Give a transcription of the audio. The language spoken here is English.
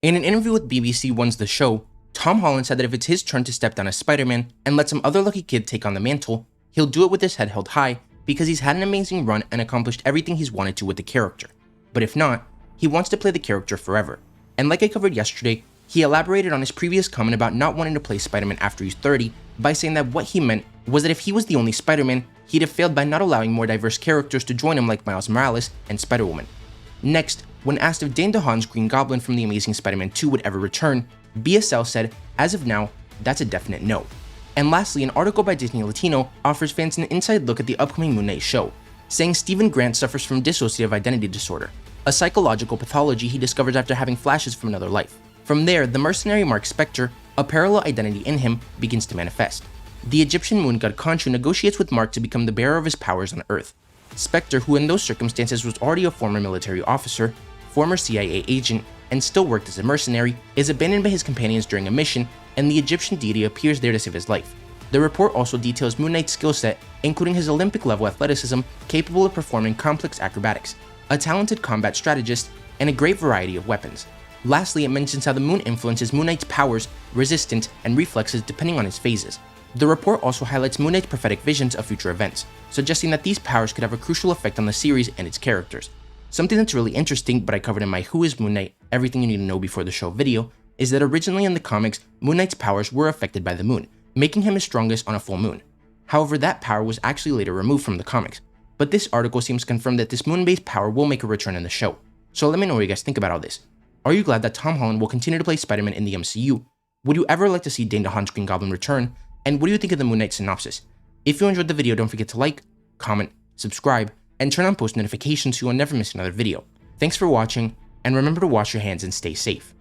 In an interview with BBC One's The Show, Tom Holland said that if it's his turn to step down as Spider-Man and let some other lucky kid take on the mantle, he'll do it with his head held high because he's had an amazing run and accomplished everything he's wanted to with the character. But if not, he wants to play the character forever. And like I covered yesterday, he elaborated on his previous comment about not wanting to play Spider-Man after he's 30 by saying that what he meant was that if he was the only Spider-Man, he'd have failed by not allowing more diverse characters to join him like Miles Morales and Spider-Woman. Next, when asked if Dane DeHaan's Green Goblin from The Amazing Spider-Man 2 would ever return, BSL said, as of now, that's a definite no. And lastly, an article by Disney Latino offers fans an inside look at the upcoming Moon Knight show, saying Stephen Grant suffers from dissociative identity disorder, a psychological pathology he discovers after having flashes from another life. From there, the mercenary Marc Spector, a parallel identity in him, begins to manifest. The Egyptian moon god Khonshu negotiates with Marc to become the bearer of his powers on Earth. Spector, who in those circumstances was already a former military officer, former CIA agent, and still worked as a mercenary, is abandoned by his companions during a mission, and the Egyptian deity appears there to save his life. The report also details Moon Knight's skill set, including his Olympic-level athleticism capable of performing complex acrobatics, a talented combat strategist, and a great variety of weapons. Lastly, it mentions how the moon influences Moon Knight's powers, resistance, and reflexes depending on his phases. The report also highlights Moon Knight's prophetic visions of future events, suggesting that these powers could have a crucial effect on the series and its characters. Something that's really interesting, but I covered in my Who is Moon Knight? Everything you need to know before the show video, is that originally in the comics, Moon Knight's powers were affected by the moon, making him his strongest on a full moon. However, that power was actually later removed from the comics, but this article seems to confirm that this moon-based power will make a return in the show. So let me know what you guys think about all this. Are you glad that Tom Holland will continue to play Spider-Man in the MCU? Would you ever like to see Dane DeHaan's Green Goblin return? And what do you think of the Moon Knight synopsis? If you enjoyed the video, don't forget to like, comment, subscribe, and turn on post notifications so you'll never miss another video. Thanks for watching, and remember to wash your hands and stay safe.